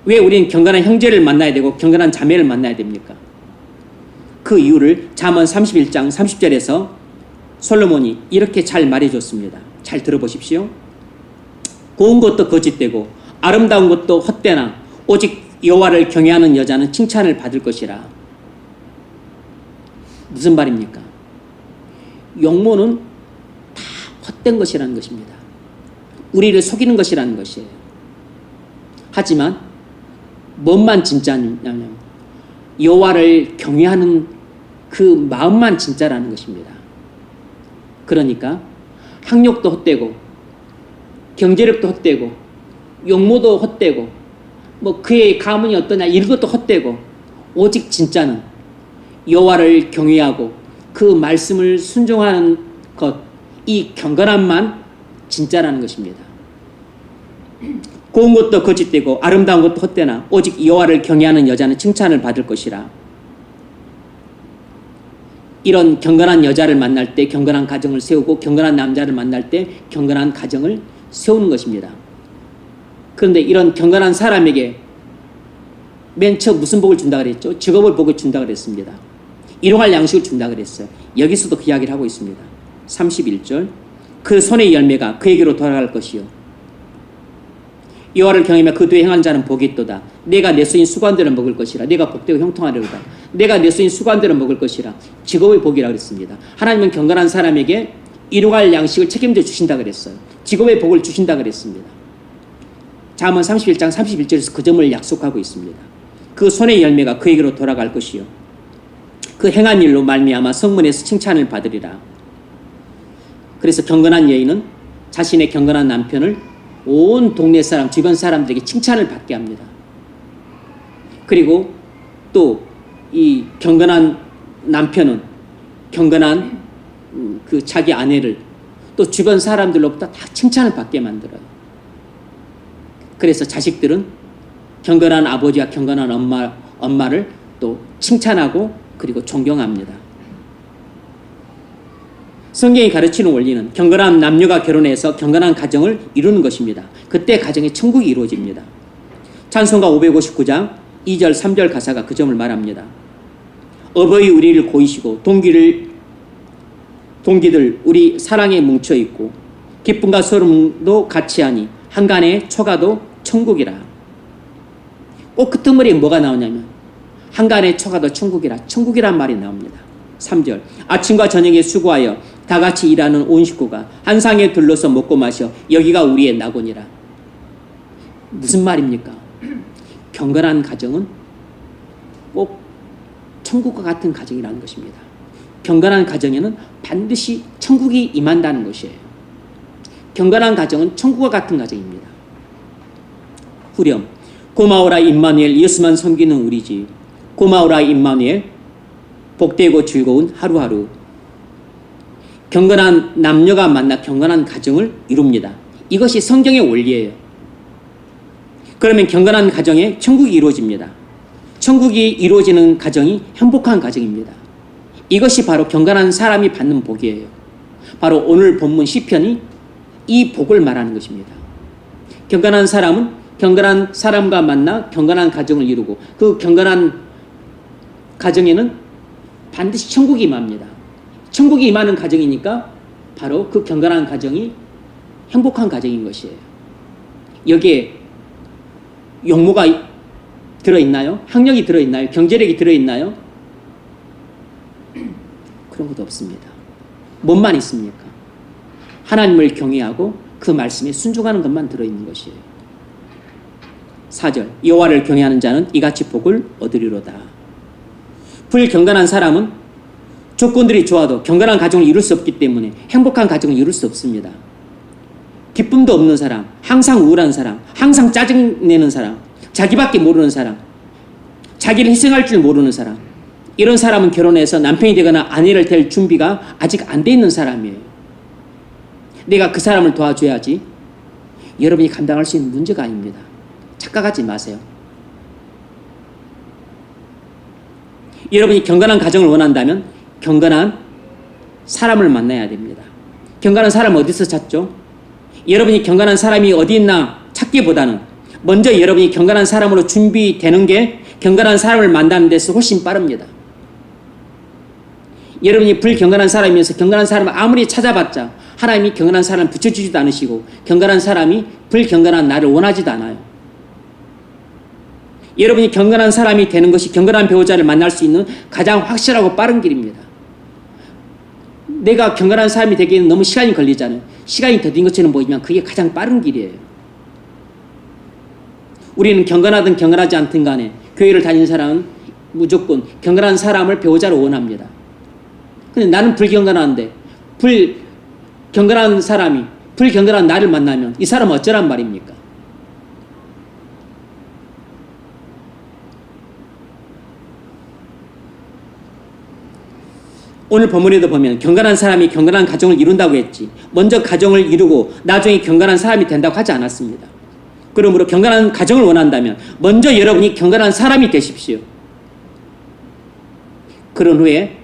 왜 우리는 경건한 형제를 만나야 되고 경건한 자매를 만나야 됩니까? 그 이유를 잠언 31장 30절에서 솔로몬이 이렇게 잘 말해줬습니다. 잘 들어보십시오. 고운 것도 거짓되고 아름다운 것도 헛되나 오직 여호와를 경외하는 여자는 칭찬을 받을 것이라. 무슨 말입니까? 용모는 다 헛된 것이라는 것입니다. 우리를 속이는 것이라는 것이에요. 하지만 뭔만 진짜냐면 여호와를 경외하는 그 마음만 진짜라는 것입니다. 그러니까 학력도 헛되고 경제력도 헛되고 용모도 헛되고 뭐 그의 가문이 어떠냐 이런 것도 헛되고 오직 진짜는 여호와를 경외하고 그 말씀을 순종하는 것, 이 경건함만 진짜라는 것입니다. 고운 것도 거짓되고 아름다운 것도 헛되나 오직 여호와를 경외하는 여자는 칭찬을 받을 것이라. 이런 경건한 여자를 만날 때 경건한 가정을 세우고 경건한 남자를 만날 때 경건한 가정을 세우는 것입니다. 그런데 이런 경건한 사람에게 맨 처음 무슨 복을 준다 그랬죠? 직업을 복을 준다 그랬습니다. 일용할 양식을 준다 그랬어요. 여기서도 그 이야기를 하고 있습니다. 31절 그 손의 열매가 그에게로 돌아갈 것이요 여호와를 경외하며 그 뒤에 행한 자는 복이 있도다. 내가 내 수인 수관대로 먹을 것이라. 내가 복되고 형통하리로다. 내가 내 수인 수관대로 먹을 것이라. 직업의 복이라 그랬습니다. 하나님은 경건한 사람에게 일용할 양식을 책임져 주신다 그랬어요. 직업의 복을 주신다 그랬습니다. 잠언 31장 31절에서 그 점을 약속하고 있습니다. 그 손의 열매가 그에게로 돌아갈 것이요 그 행한 일로 말미암아 성문에서 칭찬을 받으리라. 그래서 경건한 여인은 자신의 경건한 남편을 온 동네 사람, 주변 사람들에게 칭찬을 받게 합니다. 그리고 또 이 경건한 남편은 경건한 그 자기 아내를 또 주변 사람들로부터 다 칭찬을 받게 만들어요. 그래서 자식들은 경건한 아버지와 경건한 엄마를 또 칭찬하고 그리고 존경합니다. 성경이 가르치는 원리는 경건한 남녀가 결혼해서 경건한 가정을 이루는 것입니다. 그때 가정의 천국이 이루어집니다. 찬송가 559장 2절 3절 가사가 그 점을 말합니다. 어버이 우리를 고이시고 동기들 우리 사랑에 뭉쳐있고 기쁨과 소름도 같이 하니 한간의 초가도 천국이라. 꼭 끄트머리에 뭐가 나오냐면 한간의 초가도 천국이라. 천국이란 말이 나옵니다. 3절 아침과 저녁에 수고하여 다같이 일하는 온 식구가 한 상에 둘러서 먹고 마셔 여기가 우리의 낙원이라. 무슨 말입니까? 경건한 가정은 꼭 천국과 같은 가정이라는 것입니다. 경건한 가정에는 반드시 천국이 임한다는 것이에요. 경건한 가정은 천국과 같은 가정입니다. 후렴 고마워라 임마누엘 예수만 섬기는 우리 집 고마워라 임마누엘 복되고 즐거운 하루하루. 경건한 남녀가 만나 경건한 가정을 이룹니다. 이것이 성경의 원리예요. 그러면 경건한 가정에 천국이 이루어집니다. 천국이 이루어지는 가정이 행복한 가정입니다. 이것이 바로 경건한 사람이 받는 복이에요. 바로 오늘 본문 시편이 이 복을 말하는 것입니다. 경건한 사람은 경건한 사람과 만나 경건한 가정을 이루고 그 경건한 가정에는 반드시 천국이 임합니다. 천국이 임하는 가정이니까 바로 그 경건한 가정이 행복한 가정인 것이에요. 여기에 용모가 들어있나요? 학력이 들어있나요? 경제력이 들어있나요? 그런 것도 없습니다. 뭔만 있습니까? 하나님을 경외하고 그 말씀에 순종하는 것만 들어있는 것이에요. 4절 여호와를 경외하는 자는 이같이 복을 얻으리로다. 불경건한 사람은 조건들이 좋아도 경건한 가정을 이룰 수 없기 때문에 행복한 가정을 이룰 수 없습니다. 기쁨도 없는 사람, 항상 우울한 사람, 항상 짜증내는 사람, 자기밖에 모르는 사람, 자기를 희생할 줄 모르는 사람, 이런 사람은 결혼해서 남편이 되거나 아내를 될 준비가 아직 안 돼 있는 사람이에요. 내가 그 사람을 도와줘야지. 여러분이 감당할 수 있는 문제가 아닙니다. 착각하지 마세요. 여러분이 경건한 가정을 원한다면 경건한 사람을 만나야 됩니다. 경건한 사람 어디서 찾죠? 여러분이 경건한 사람이 어디 있나 찾기보다는 먼저 여러분이 경건한 사람으로 준비되는 게 경건한 사람을 만나는 데서 훨씬 빠릅니다. 여러분이 불경건한 사람이면서 경건한 사람을 아무리 찾아봤자 하나님이 경건한 사람을 붙여주지도 않으시고 경건한 사람이 불경건한 나를 원하지도 않아요. 여러분이 경건한 사람이 되는 것이 경건한 배우자를 만날 수 있는 가장 확실하고 빠른 길입니다. 내가 경건한 사람이 되기에는 너무 시간이 걸리잖아요. 시간이 더딘 것처럼 보이지만 그게 가장 빠른 길이에요. 우리는 경건하든 경건하지 않든 간에 교회를 다니는 사람은 무조건 경건한 사람을 배우자로 원합니다. 근데 나는 불경건한데 불경건한 사람이 불경건한 나를 만나면 이 사람은 어쩌란 말입니까? 오늘 본문에도 보면 경건한 사람이 경건한 가정을 이룬다고 했지 먼저 가정을 이루고 나중에 경건한 사람이 된다고 하지 않았습니다. 그러므로 경건한 가정을 원한다면 먼저 여러분이 경건한 사람이 되십시오. 그런 후에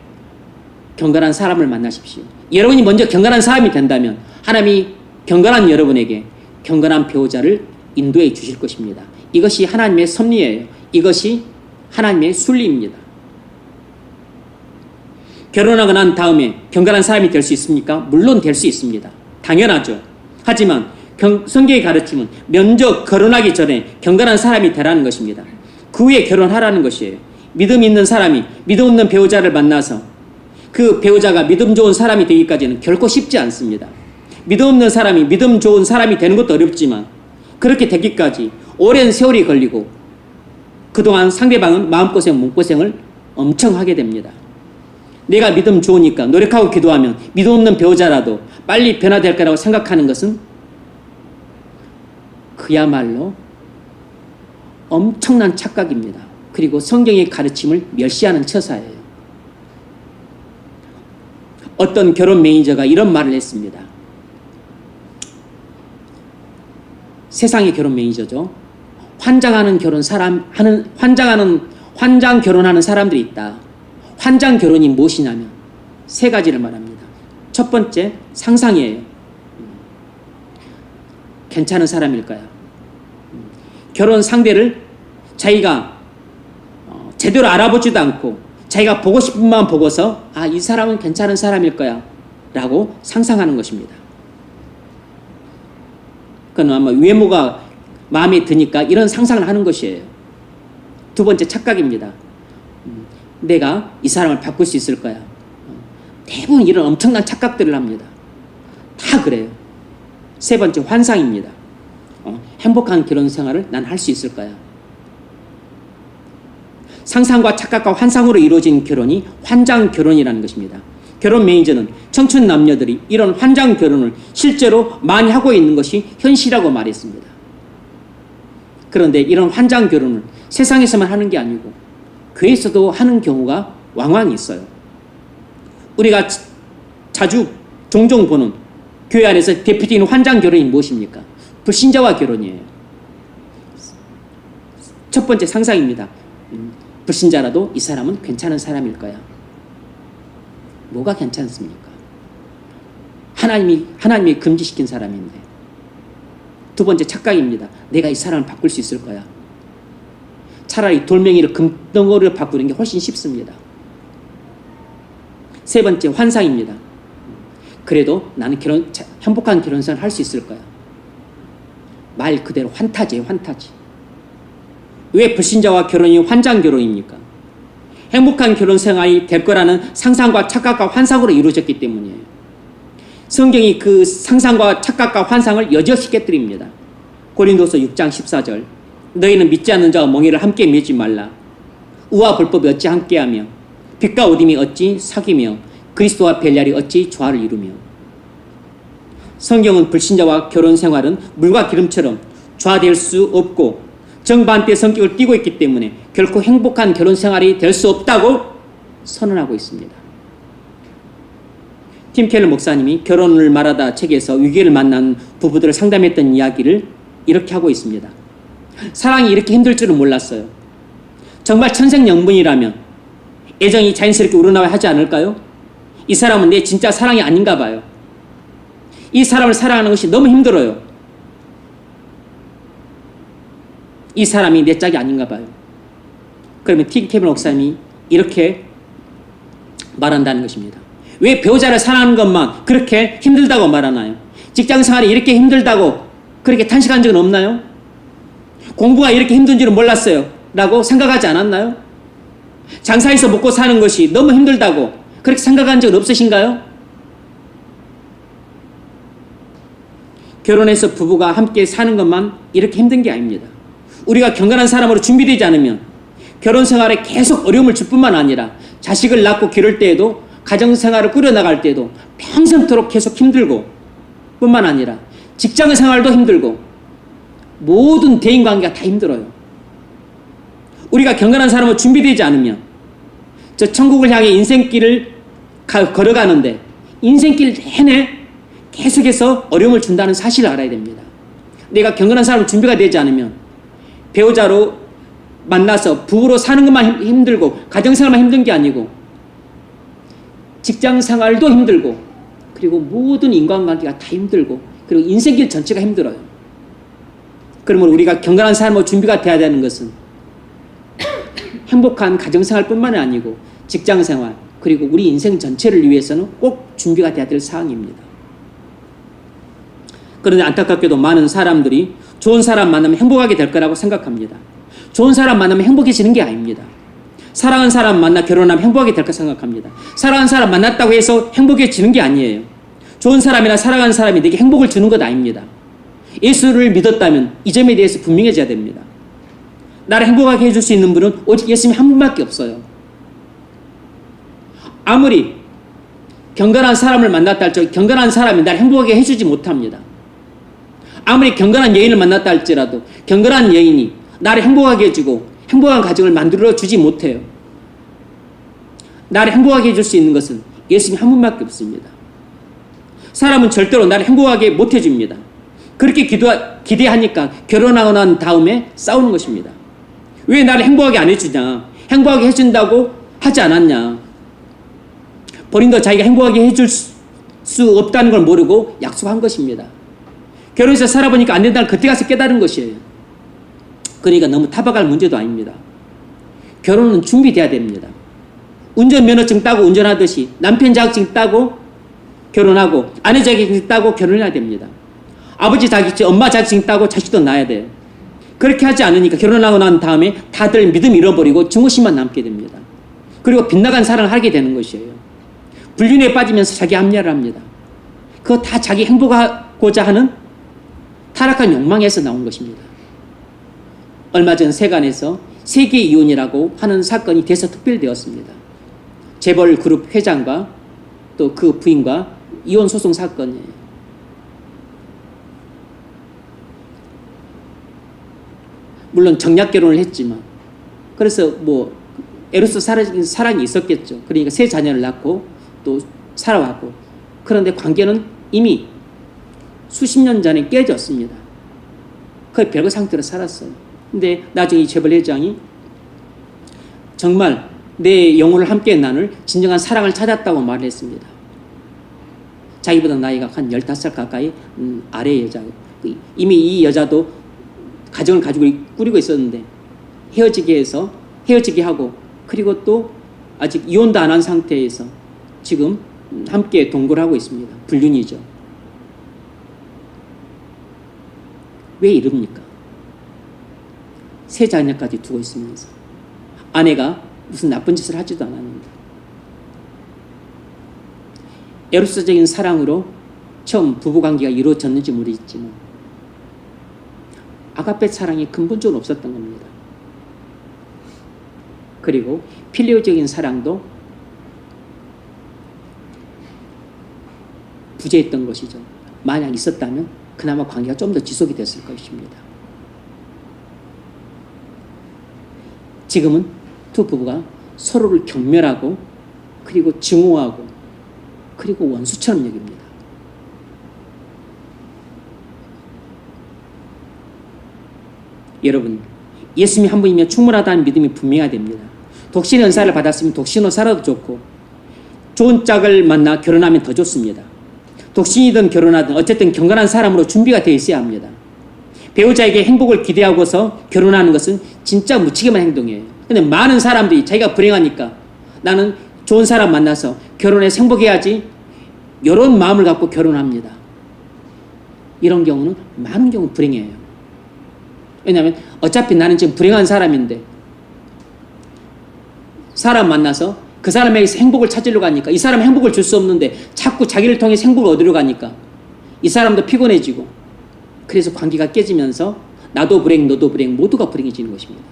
경건한 사람을 만나십시오. 여러분이 먼저 경건한 사람이 된다면 하나님이 경건한 여러분에게 경건한 배우자를 인도해 주실 것입니다. 이것이 하나님의 섭리예요. 이것이 하나님의 순리입니다. 결혼하고 난 다음에 경건한 사람이 될 수 있습니까? 물론 될 수 있습니다. 당연하죠. 하지만 성경의 가르침은 먼저 결혼하기 전에 경건한 사람이 되라는 것입니다. 그 후에 결혼하라는 것이에요. 믿음 있는 사람이 믿음 없는 배우자를 만나서 그 배우자가 믿음 좋은 사람이 되기까지는 결코 쉽지 않습니다. 믿음 없는 사람이 믿음 좋은 사람이 되는 것도 어렵지만 그렇게 되기까지 오랜 세월이 걸리고 그동안 상대방은 마음고생, 몸고생을 엄청 하게 됩니다. 내가 믿음 좋으니까 노력하고 기도하면 믿음 없는 배우자라도 빨리 변화될 거라고 생각하는 것은 그야말로 엄청난 착각입니다. 그리고 성경의 가르침을 멸시하는 처사예요. 어떤 결혼 매니저가 이런 말을 했습니다. 세상의 결혼 매니저죠. 환장 결혼하는 사람들이 있다. 환장 결혼이 무엇이냐면 세 가지를 말합니다. 첫 번째, 상상이에요. 괜찮은 사람일까요? 결혼 상대를 자기가 제대로 알아보지도 않고 자기가 보고 싶은 마음 보고서 이 사람은 괜찮은 사람일 거야 라고 상상하는 것입니다. 그건 아마 외모가 마음에 드니까 이런 상상을 하는 것이에요. 두 번째, 착각입니다. 내가 이 사람을 바꿀 수 있을 거야. 대부분 이런 엄청난 착각들을 합니다. 다 그래요. 세 번째, 환상입니다. 행복한 결혼 생활을 난 할 수 있을 거야. 상상과 착각과 환상으로 이루어진 결혼이 환장 결혼이라는 것입니다. 결혼 매니저는 청춘 남녀들이 이런 환장 결혼을 실제로 많이 하고 있는 것이 현실이라고 말했습니다. 그런데 이런 환장 결혼을 세상에서만 하는 게 아니고 교회에서도 하는 경우가 왕왕이 있어요. 우리가 자주 종종 보는 교회 안에서 대표적인 환장 결혼이 무엇입니까? 불신자와 결혼이에요. 첫 번째 상상입니다. 불신자라도 이 사람은 괜찮은 사람일 거야. 뭐가 괜찮습니까? 하나님이 금지시킨 사람인데. 두 번째 착각입니다. 내가 이 사람을 바꿀 수 있을 거야. 차라리 돌멩이를 금덩어리로 바꾸는 게 훨씬 쉽습니다. 세 번째 환상입니다. 그래도 나는 행복한 결혼생활을 할 수 있을 거야. 말 그대로 환타지예요, 환타지. 왜 불신자와 결혼이 환장 결혼입니까? 행복한 결혼 생활이 될 거라는 상상과 착각과 환상으로 이루어졌기 때문이에요. 성경이 그 상상과 착각과 환상을 여지없이 깨뜨립니다. 고린도서 6장 14절 너희는 믿지 않는 자와 멍에를 함께 매지 말라. 의와 불법이 어찌 함께하며 빛과 어둠이 어찌 사귀며 그리스도와 벨리알이 어찌 조화를 이루며. 성경은 불신자와 결혼 생활은 물과 기름처럼 조화될 수 없고 정반대의 성격을 띠고 있기 때문에 결코 행복한 결혼 생활이 될 수 없다고 선언하고 있습니다. 팀 켈러 목사님이 결혼을 말하다 책에서 위기를 만난 부부들을 상담했던 이야기를 이렇게 하고 있습니다. 사랑이 이렇게 힘들 줄은 몰랐어요. 정말 천생연분이라면 애정이 자연스럽게 우러나와야 하지 않을까요? 이 사람은 내 진짜 사랑이 아닌가 봐요. 이 사람을 사랑하는 것이 너무 힘들어요. 이 사람이 내 짝이 아닌가 봐요. 그러면 팀 켈러 목사님이 이렇게 말한다는 것입니다. 왜 배우자를 사랑하는 것만 그렇게 힘들다고 말하나요? 직장 생활이 이렇게 힘들다고 그렇게 탄식한 적은 없나요? 공부가 이렇게 힘든 줄은 몰랐어요 라고 생각하지 않았나요? 장사해서 먹고 사는 것이 너무 힘들다고 그렇게 생각한 적은 없으신가요? 결혼해서 부부가 함께 사는 것만 이렇게 힘든 게 아닙니다. 우리가 경건한 사람으로 준비되지 않으면 결혼 생활에 계속 어려움을 줄 뿐만 아니라 자식을 낳고 기를 때에도 가정생활을 꾸려나갈 때도 평생토록 계속 힘들고 뿐만 아니라 직장생활도 힘들고 모든 대인관계가 다 힘들어요. 우리가 경건한 사람으로 준비되지 않으면 저 천국을 향해 인생길을 걸어가는데 인생길 내내 계속해서 어려움을 준다는 사실을 알아야 됩니다. 내가 경건한 사람으로 준비가 되지 않으면 배우자로 만나서 부부로 사는 것만 힘들고 가정생활만 힘든 게 아니고 직장생활도 힘들고 그리고 모든 인간관계가 다 힘들고 그리고 인생길 전체가 힘들어요. 그러면 우리가 경건한 삶으로 준비가 돼야 되는 것은 행복한 가정생활뿐만 아니고 직장생활 그리고 우리 인생 전체를 위해서는 꼭 준비가 돼야 될 사항입니다. 그런데 안타깝게도 많은 사람들이 좋은 사람 만나면 행복하게 될 거라고 생각합니다. 좋은 사람 만나면 행복해지는 게 아닙니다. 사랑하는 사람 만나 결혼하면 행복하게 될 거 생각합니다. 사랑하는 사람 만났다고 해서 행복해지는 게 아니에요. 좋은 사람이나 사랑하는 사람이 내게 행복을 주는 것 아닙니다. 예수를 믿었다면 이 점에 대해서 분명해져야 됩니다. 나를 행복하게 해줄 수 있는 분은 오직 예수님 한 분밖에 없어요. 아무리 경건한 사람을 만났다 할지라도 경건한 사람이 나를 행복하게 해주지 못합니다. 아무리 경건한 여인을 만났다 할지라도 경건한 여인이 나를 행복하게 해주고 행복한 가정을 만들어 주지 못해요. 나를 행복하게 해줄 수 있는 것은 예수님 한 분밖에 없습니다. 사람은 절대로 나를 행복하게 못 해줍니다. 그렇게 기대하니까 결혼하고 난 다음에 싸우는 것입니다. 왜 나를 행복하게 안 해주냐? 행복하게 해준다고 하지 않았냐? 본인도 자기가 행복하게 해줄 수 없다는 걸 모르고 약속한 것입니다. 결혼해서 살아보니까 안 된다는 그때 가서 깨달은 것이에요. 그러니까 너무 타박할 문제도 아닙니다. 결혼은 준비돼야 됩니다. 운전면허증 따고 운전하듯이 남편 자격증 따고 결혼하고 아내 자격증 따고 결혼해야 됩니다. 아버지 자격증, 엄마 자격증 따고 자식도 낳아야 돼요. 그렇게 하지 않으니까 결혼하고 난 다음에 다들 믿음 잃어버리고 증오심만 남게 됩니다. 그리고 빗나간 사랑을 하게 되는 것이에요. 불륜에 빠지면서 자기 합리화를 합니다. 그거 다 자기 행복하고자 하는 타락한 욕망에서 나온 것입니다. 얼마 전 세간에서 세계 이혼이라고 하는 사건이 대서특별되었습니다. 재벌 그룹 회장과 또 그 부인과 이혼 소송 사건이에요. 물론 정략 결혼을 했지만 그래서 뭐 에로스 사랑이 있었겠죠. 그러니까 세 자녀를 낳고 또 살아왔고, 그런데 관계는 이미 수십 년 전에 깨졌습니다. 거의 별거 상태로 살았어요. 근데 나중에 이 재벌 회장이 정말 내 영혼을 함께 나눌 진정한 사랑을 찾았다고 말을 했습니다. 자기보다 나이가 한 15살 가까이 아래 여자. 이미 이 여자도 가정을 가지고 꾸리고 있었는데 헤어지게 하고, 그리고 또 아직 이혼도 안 한 상태에서 지금 함께 동거를 하고 있습니다. 불륜이죠. 왜 이럽니까? 세 자녀까지 두고 있으면서 아내가 무슨 나쁜 짓을 하지도 않았는데. 에로스적인 사랑으로 처음 부부관계가 이루어졌는지 모르겠지만 아가페 사랑이 근본적으로 없었던 겁니다. 그리고 필리오적인 사랑도 부재했던 것이죠. 만약 있었다면 그나마 관계가 좀 더 지속이 됐을 것입니다. 지금은 두 부부가 서로를 경멸하고 그리고 증오하고 그리고 원수처럼 여깁니다. 여러분, 예수님이 한 분이면 충분하다는 믿음이 분명해야 됩니다. 독신의 은사를 받았으면 독신으로 살아도 좋고, 좋은 짝을 만나 결혼하면 더 좋습니다. 독신이든 결혼하든 어쨌든 경건한 사람으로 준비가 되어 있어야 합니다. 배우자에게 행복을 기대하고서 결혼하는 것은 진짜 무책임한 행동이에요. 근데 많은 사람들이 자기가 불행하니까 나는 좋은 사람 만나서 결혼해서 행복해야지, 이런 마음을 갖고 결혼합니다. 이런 경우는 많은 경우 불행해요. 왜냐하면 어차피 나는 지금 불행한 사람인데 사람 만나서 그 사람에게서 행복을 찾으려고 하니까, 이 사람 행복을 줄 수 없는데 자꾸 자기를 통해서 행복을 얻으려고 하니까 이 사람도 피곤해지고, 그래서 관계가 깨지면서 나도 불행 너도 불행 모두가 불행해지는 것입니다.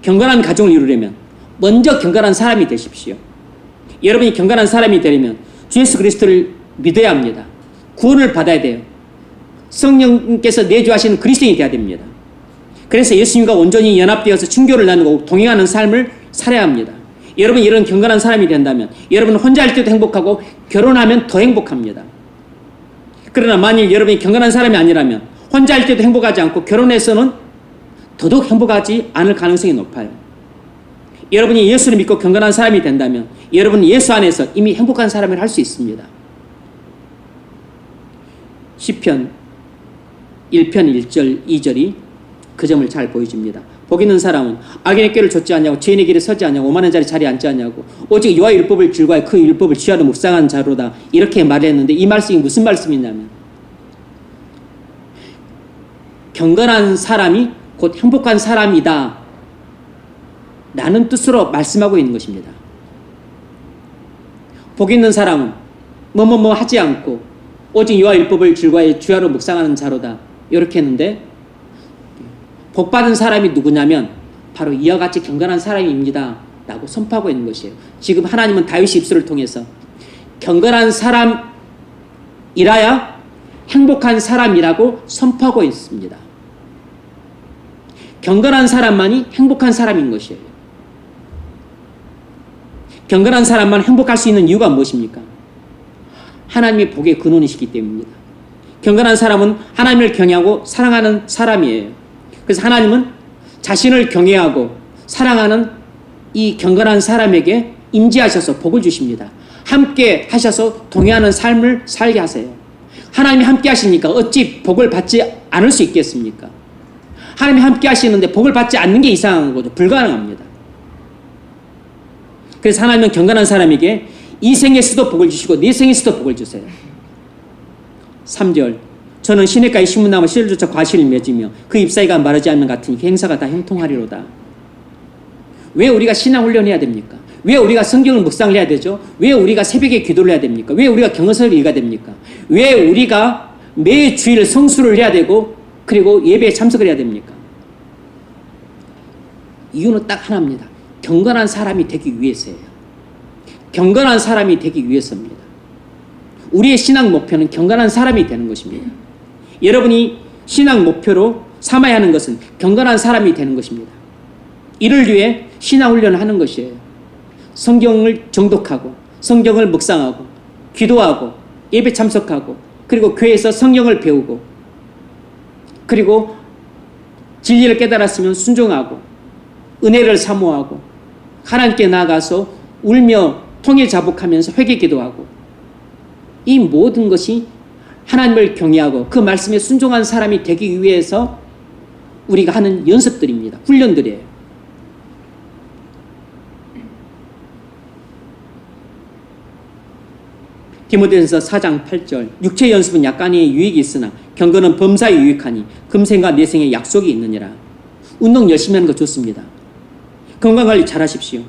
경건한 가정을 이루려면 먼저 경건한 사람이 되십시오. 여러분이 경건한 사람이 되려면 주 예수 그리스도를 믿어야 합니다. 구원을 받아야 돼요. 성령께서 내주하시는 그리스도인이 되어야 됩니다. 그래서 예수님과 온전히 연합되어서 친교를 나누고 동행하는 삶을 살아야 합니다. 여러분이 이런 경건한 사람이 된다면 여러분은 혼자 할 때도 행복하고 결혼하면 더 행복합니다. 그러나 만일 여러분이 경건한 사람이 아니라면 혼자 할 때도 행복하지 않고 결혼해서는 더더욱 행복하지 않을 가능성이 높아요. 여러분이 예수를 믿고 경건한 사람이 된다면 여러분은 예수 안에서 이미 행복한 사람을 할 수 있습니다. 시편 1편 1절 2절이 그 점을 잘 보여줍니다. 복 있는 사람은 악인의 꾀를 좇지 않냐고, 죄인의 길에 서지 않냐고, 오만한 자리 자리에 앉지 않냐고, 오직 여호와의 율법을 즐거워하여 그 율법을 취하러 묵상한 자로다, 이렇게 말했는데, 이 말씀이 무슨 말씀이냐면 경건한 사람이 곧 행복한 사람이다 라는 뜻으로 말씀하고 있는 것입니다. 복 있는 사람은 뭐뭐뭐 하지 않고 오직 여호와의 율법을 즐거워하여 주야로 묵상하는 자로다, 이렇게 했는데, 복받은 사람이 누구냐면 바로 이와 같이 경건한 사람입니다 라고 선포하고 있는 것이에요. 지금 하나님은 다윗의 입술을 통해서 경건한 사람이라야 행복한 사람이라고 선포하고 있습니다. 경건한 사람만이 행복한 사람인 것이에요. 경건한 사람만 행복할 수 있는 이유가 무엇입니까? 하나님의 복의 근원이시기 때문입니다. 경건한 사람은 하나님을 경외하고 사랑하는 사람이에요. 그래서 하나님은 자신을 경외하고 사랑하는 이 경건한 사람에게 임재하셔서 복을 주십니다. 함께 하셔서 동행하는 삶을 살게 하세요. 하나님이 함께 하시니까 어찌 복을 받지 않을 수 있겠습니까? 하나님이 함께 하시는데 복을 받지 않는 게 이상한 거죠. 불가능합니다. 그래서 하나님은 경건한 사람에게 이 생에서도 복을 주시고 내 생에서도 복을 주세요. 3절, 저는 시냇가에 신문나무 씨를 쫓아 과실을 맺으며 그 잎사귀가 마르지 않는 같으니 그 행사가 다 형통하리로다. 왜 우리가 신앙훈련을 해야 됩니까? 왜 우리가 성경을 묵상을 해야 되죠? 왜 우리가 새벽에 기도를 해야 됩니까? 왜 우리가 경허서를 읽어야 됩니까? 왜 우리가 매 주일 성수를 해야 되고 그리고 예배에 참석을 해야 됩니까? 이유는 딱 하나입니다. 경건한 사람이 되기 위해서예요. 경건한 사람이 되기 위해서입니다. 우리의 신앙 목표는 경건한 사람이 되는 것입니다. 여러분이 신앙 목표로 삼아야 하는 것은 경건한 사람이 되는 것입니다. 이를 위해 신앙훈련을 하는 것이에요. 성경을 정독하고 성경을 묵상하고 기도하고 예배 참석하고 그리고 교회에서 성경을 배우고 그리고 진리를 깨달았으면 순종하고 은혜를 사모하고 하나님께 나아가서 울며 통일 자복하면서 회개 기도하고 이 모든 것이 하나님을 경외하고 그 말씀에 순종한 사람이 되기 위해서 우리가 하는 연습들입니다. 훈련들이에요. 디모데전서 4장 8절 육체의 연습은 약간의 유익이 있으나 경건은 범사에 유익하니 금생과 내생에 약속이 있느니라. 운동 열심히 하는 거 좋습니다. 건강관리 잘 하십시오.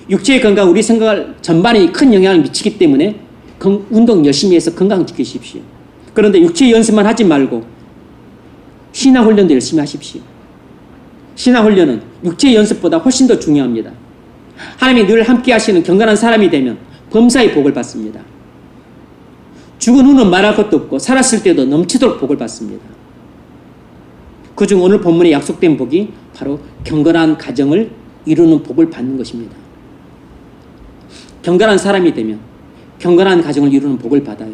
육체의 건강 우리 생활 전반에 큰 영향을 미치기 때문에 운동 열심히 해서 건강 지키십시오. 그런데 육체의 연습만 하지 말고 신앙훈련도 열심히 하십시오. 신앙훈련은 육체의 연습보다 훨씬 더 중요합니다. 하나님이 늘 함께 하시는 경건한 사람이 되면 범사의 복을 받습니다. 죽은 후는 말할 것도 없고 살았을 때도 넘치도록 복을 받습니다. 그중 오늘 본문에 약속된 복이 바로 경건한 가정을 이루는 복을 받는 것입니다. 경건한 사람이 되면 경건한 가정을 이루는 복을 받아요.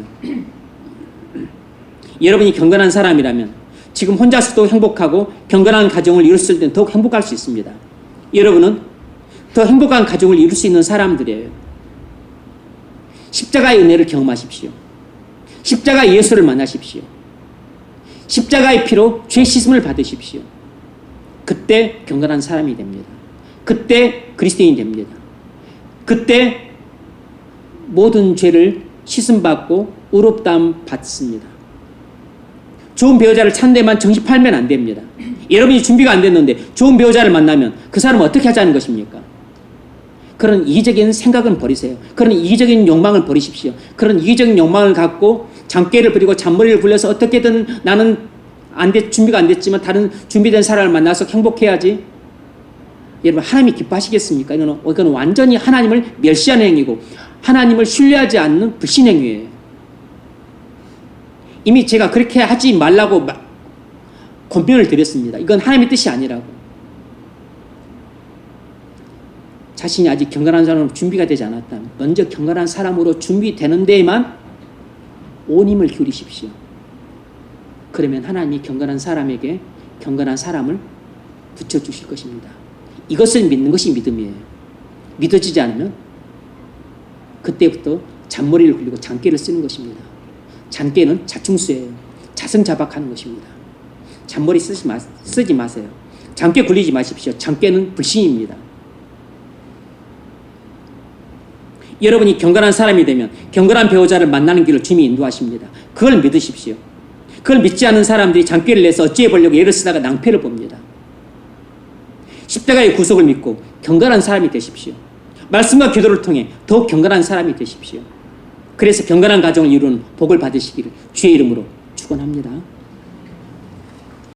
여러분이 경건한 사람이라면 지금 혼자서도 행복하고 경건한 가정을 이뤘을 때는 더욱 행복할 수 있습니다. 여러분은 더 행복한 가정을 이룰 수 있는 사람들이에요. 십자가의 은혜를 경험하십시오. 십자가의 예수를 만나십시오. 십자가의 피로 죄 씻음을 받으십시오. 그때 경건한 사람이 됩니다. 그때 그리스도인이 됩니다. 그때 모든 죄를 씻음받고 의롭다함 받습니다. 좋은 배우자를 찾는 데만 정신 팔면 안 됩니다. 여러분이 준비가 안 됐는데 좋은 배우자를 만나면 그 사람은 어떻게 하자는 것입니까? 그런 이기적인 생각은 버리세요. 그런 이기적인 욕망을 버리십시오. 그런 이기적인 욕망을 갖고 장깨를 부리고 잔머리를 굴려서 어떻게든 나는 준비가 안 됐지만 다른 준비된 사람을 만나서 행복해야지. 여러분 하나님이 기뻐하시겠습니까? 이건 완전히 하나님을 멸시하는 행위고 하나님을 신뢰하지 않는 불신행위예요. 이미 제가 그렇게 하지 말라고 권면을 드렸습니다. 이건 하나님의 뜻이 아니라고. 자신이 아직 경건한 사람으로 준비가 되지 않았다면 먼저 경건한 사람으로 준비되는 데에만 온 힘을 기울이십시오. 그러면 하나님이 경건한 사람에게 경건한 사람을 붙여주실 것입니다. 이것을 믿는 것이 믿음이에요. 믿어지지 않으면 그때부터 잔머리를 굴리고 장깨를 쓰는 것입니다. 잔깨는 자충수예요. 자승자박하는 것입니다. 잔머리 쓰지 마세요. 장깨 굴리지 마십시오. 장깨는 불신입니다. 여러분이 경건한 사람이 되면 경건한 배우자를 만나는 길을 주님이 인도하십니다. 그걸 믿으십시오. 그걸 믿지 않는 사람들이 장깨를 내서 어찌해 보려고 애를 쓰다가 낭패를 봅니다. 십자가의 구속을 믿고 경건한 사람이 되십시오. 말씀과 기도를 통해 더욱 경건한 사람이 되십시오. 그래서 경건한 가정을 이루는 복을 받으시기를 주의 이름으로 축원합니다.